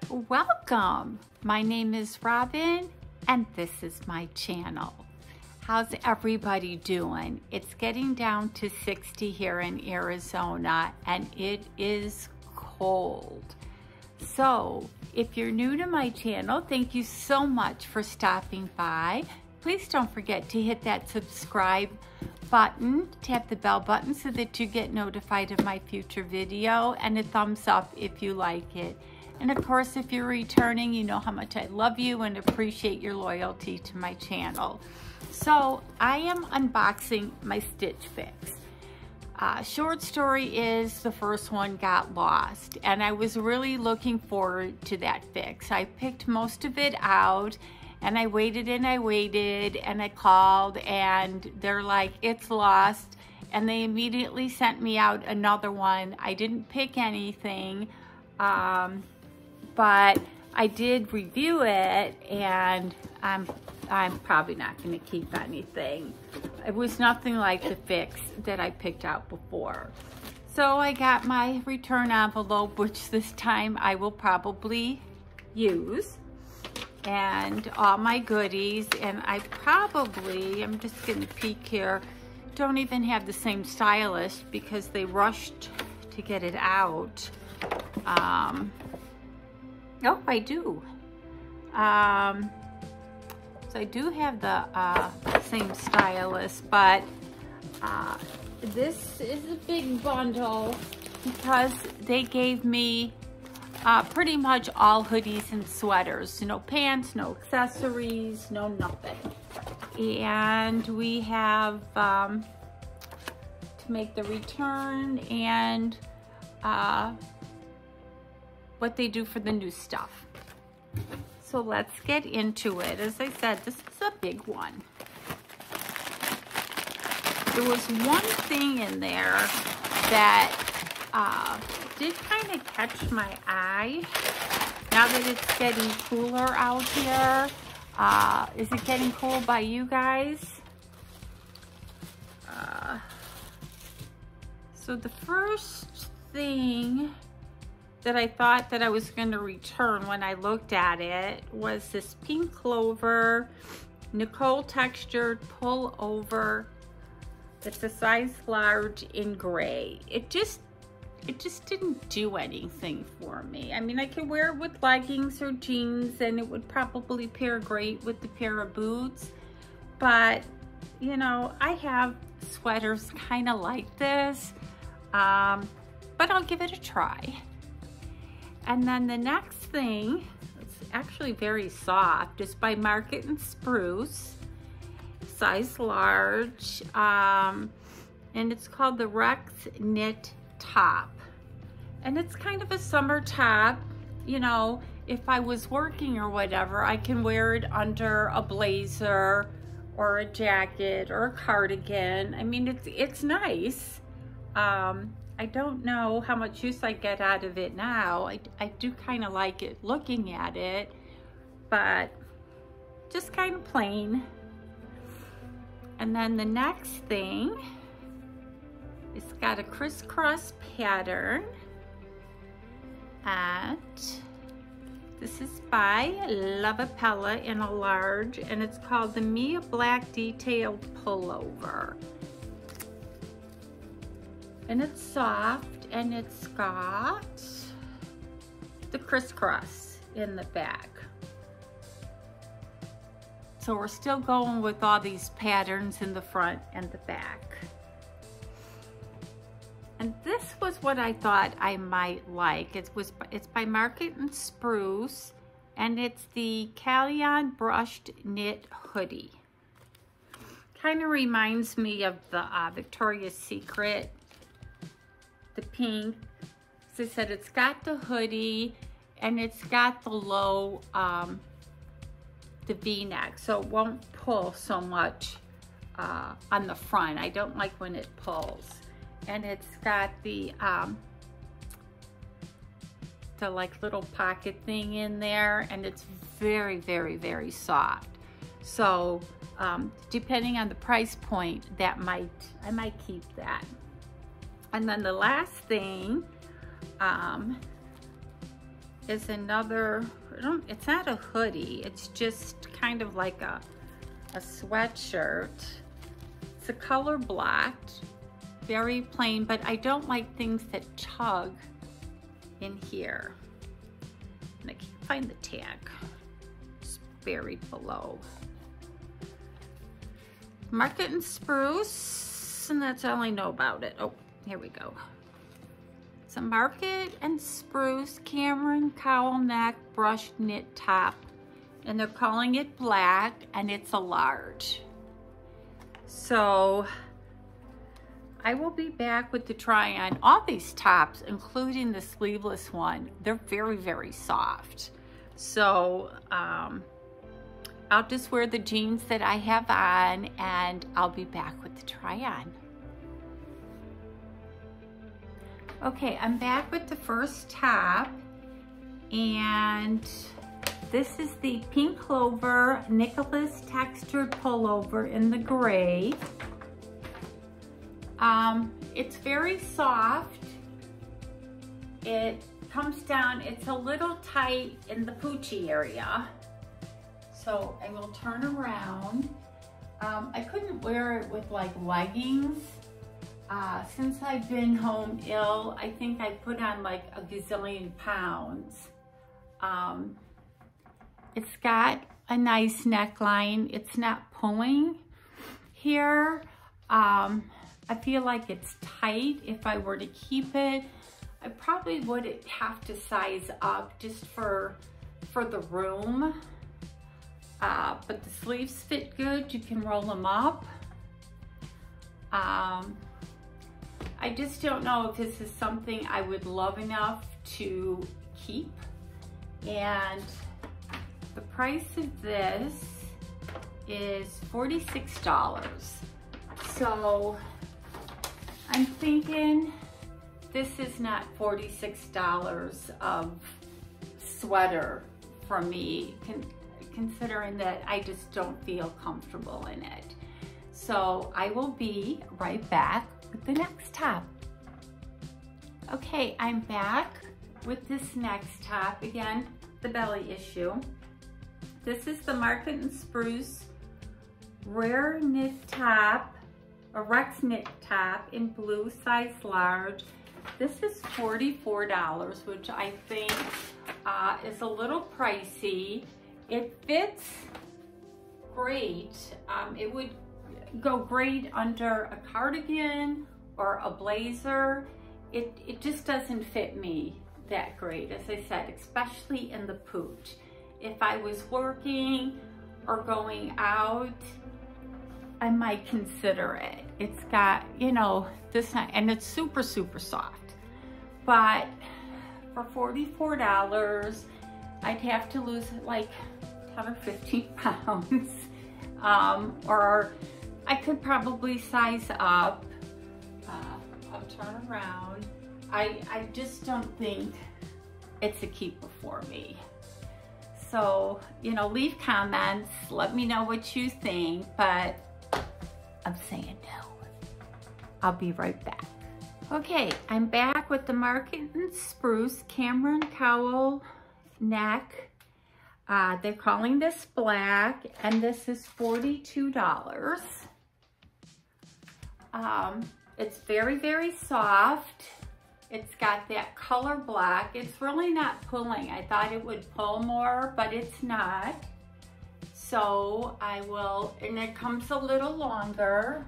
Welcome. My name is Robin and this is my channel. How's everybody doing? It's getting down to 60 here in Arizona and it is cold. So if you're new to my channel, thank you so much for stopping by. Please don't forget to hit that subscribe button, tap the bell button so that you get notified of my future video, and a thumbs up if you like it. And of course, if you're returning, you know how much I love you and appreciate your loyalty to my channel. So I am unboxing my Stitchfix. Short story is the first one got lost and I was really looking forward to that fix. I picked most of it out and I waited and I waited and I called and they're like, it's lost. And they immediately sent me out another one. I didn't pick anything. But I did review it and I'm probably not going to keep anything. It was nothing like the fix that I picked out before. So I got my return envelope, which this time I will probably use, and all my goodies. And I'm just going to peek here, don't even have the same stylist because they rushed to get it out. Oh, I do. So I do have the same stylist, but this is a big bundle because they gave me pretty much all hoodies and sweaters. No pants, no accessories, no nothing. And we have to make the return and what they do for the new stuff. So let's get into it. As I said, this is a big one. There was one thing in there that did kind of catch my eye. Now that it's getting cooler out here, is it getting cool by you guys? So the first thing that I thought that I was going to return when I looked at it was this pink clover Nicole textured pullover. It's a size large in gray. It just didn't do anything for me. I mean, I could wear it with leggings or jeans and it would probably pair great with the pair of boots, but you know, I have sweaters kind of like this, but I'll give it a try. And then the next thing, it's actually very soft, it's by Market and Spruce, size large, and it's called the Rex Knit Top. And it's kind of a summer top. You know, if I was working or whatever, I can wear it under a blazer or a jacket or a cardigan. I mean, it's nice. I don't know how much use I get out of it now. I do kind of like it looking at it, but just kind of plain. And then the next thing, it's got a crisscross pattern. And this is by Lavapella in a large, and it's called the Mia Black Detailed Pullover. And it's soft and it's got the crisscross in the back. So we're still going with all these patterns in the front and the back. And this was what I thought I might like. It's by Market and Spruce, and it's the Callion Brushed Knit Hoodie. Kind of reminds me of the Victoria's Secret, the pink. As I said, it's got the hoodie and it's got the low, the V-neck, so it won't pull so much on the front. I don't like when it pulls. And it's got the like little pocket thing in there, and it's very, very, very soft. So depending on the price point, I might keep that. And then the last thing is another, it's not a hoodie, it's just kind of like a sweatshirt. It's a color blocked, very plain, but I don't like things that tug in here. And I can't find the tag. It's buried below. Market and Spruce, and that's all I know about it. Oh, here we go. It's a Market and Spruce Cameron cowl neck brushed knit top, and they're calling it black, and it's a large. So I will be back with the try on. All these tops, including the sleeveless one, they're very, very soft. So I'll just wear the jeans that I have on, and I'll be back with the try on. Okay, I'm back with the first top, and this is the Pink Clover Nicholas textured pullover in the gray. It's very soft. It comes down, it's a little tight in the poochie area. So I will turn around. I couldn't wear it with like leggings. Since I've been home ill, I think I put on like a gazillion pounds. It's got a nice neckline. It's not pulling here. I feel like it's tight. If I were to keep it, I probably would have to size up just for the room. But the sleeves fit good. You can roll them up. I just don't know if this is something I would love enough to keep. And the price of this is $46. So I'm thinking this is not $46 of sweater for me, considering that I just don't feel comfortable in it. So I will be right back with the next top. Okay, I'm back with this next top. Again, the belly issue. This is the Market and Spruce Rare Knit Top, a Rex knit top in blue, size large. This is $44, which I think is a little pricey. It fits great. It would go great under a cardigan or a blazer. It just doesn't fit me that great, as I said, especially in the pooch. If I was working or going out, I might consider it. It's got, you know, this, and it's super, super soft. But for $44, I'd have to lose like 10 or 15 pounds. Or I could probably size up. I'll turn around. I just don't think it's a keeper for me. So, you know, leave comments, let me know what you think, but I'm saying no. I'll be right back. Okay, I'm back with the Market and Spruce Cameron cowl neck. They're calling this black, and this is $42. It's very, very soft. It's got that color black. It's really not pulling. I thought it would pull more, but it's not. So I will, and it comes a little longer.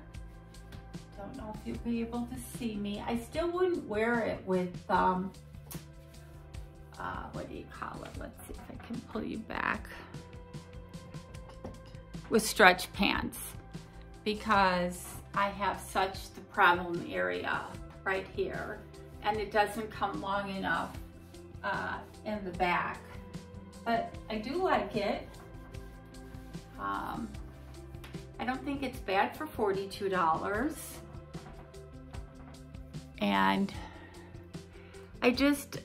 Don't know if you'll be able to see me. I still wouldn't wear it with, what do you call it? Let's see if I can pull you back. With stretch pants, because I have such the problem area right here, and it doesn't come long enough in the back. But I do like it. I don't think it's bad for $42. And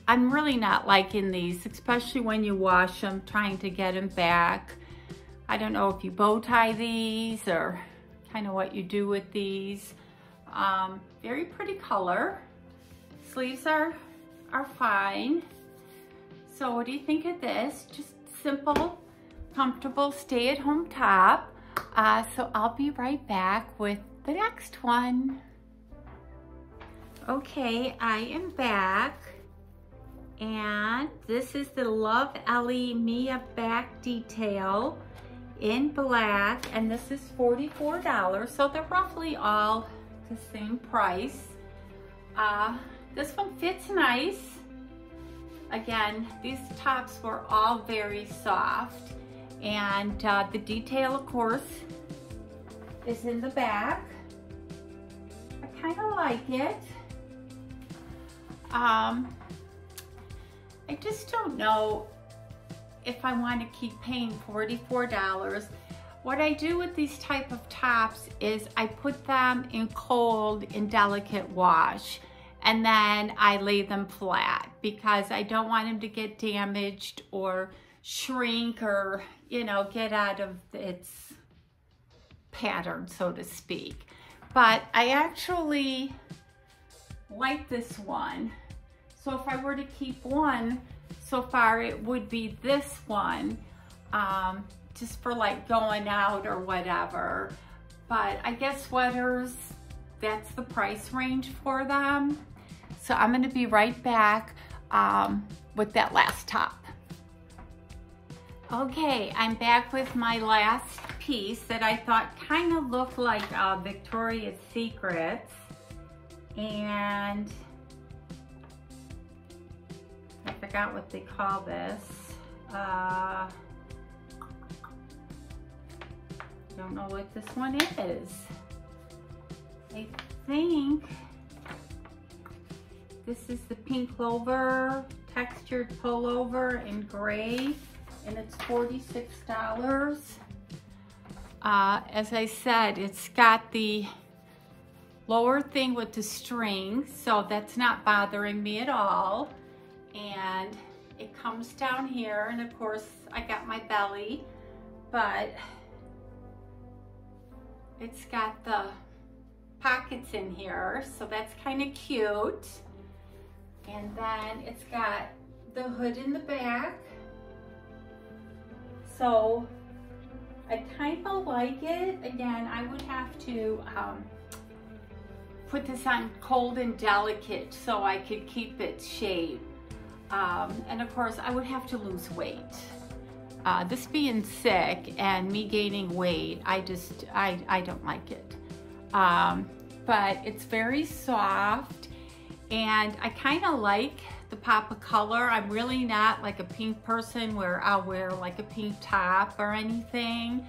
I'm really not liking these, especially when you wash them, trying to get them back. I don't know if you bow tie these or kind of what you do with these. Very pretty color. Sleeves are fine. So what do you think of this? Just simple, comfortable, stay-at-home top. So I'll be right back with the next one. Okay, I am back. And this is the Love Ellie Mia back detail in black, and this is $44, so they're roughly all the same price. This one fits nice. Again, these tops were all very soft, and the detail, of course, is in the back. I kind of like it. I just don't know if I want to keep paying $44. What I do with these type of tops is I put them in cold and delicate wash, and then I lay them flat because I don't want them to get damaged or shrink or, you know, get out of its pattern, so to speak. But I actually like this one. So if I were to keep one, so far it would be this one, just for like going out or whatever. But I guess sweaters, that's the price range for them. So I'm gonna be right back with that last top. Okay, I'm back with my last piece that I thought kind of looked like Victoria's Secrets. And I forgot what they call this. Don't know what this one is. I think this is the pink clover textured pullover in gray, and it's $46. As I said, it's got the lower thing with the string, so that's not bothering me at all. And it comes down here, and of course I got my belly, but it's got the pockets in here, so that's kind of cute. And then it's got the hood in the back, so I kind of like it. Again, I would have to put this on cold and delicate so I could keep its shape. And of course, I would have to lose weight. This being sick and me gaining weight, I don't like it. But it's very soft, and I kind of like the pop of color. I'm really not like a pink person where I'll wear like a pink top or anything,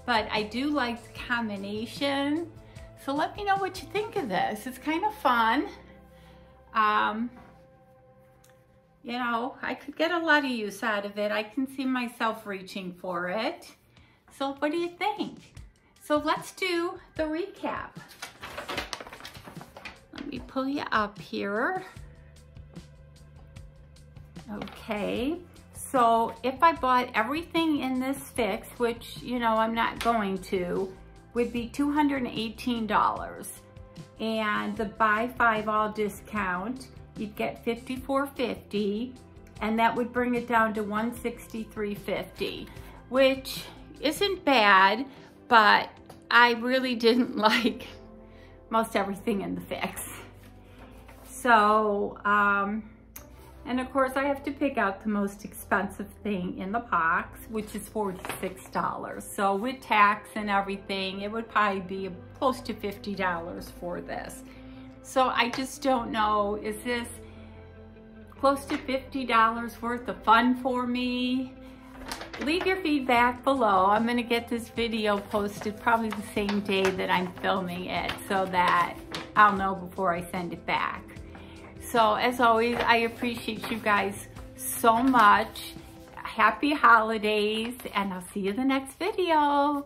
but I do like the combination. So let me know what you think of this. It's kind of fun. You know, I could get a lot of use out of it. I can see myself reaching for it. So what do you think? So let's do the recap. Let me pull you up here. Okay, so if I bought everything in this fix, which, you know, I'm not going to, would be $218. And the buy 5 all discount, you'd get $54.50, and that would bring it down to $163.50, which isn't bad, but I really didn't like most everything in the fix. So, and of course I have to pick out the most expensive thing in the box, which is $46. So with tax and everything, it would probably be close to $50 for this. So I just don't know, is this close to $50 worth of fun for me? Leave your feedback below. I'm gonna get this video posted probably the same day that I'm filming it so that I'll know before I send it back. So as always, I appreciate you guys so much. Happy holidays, and I'll see you in the next video.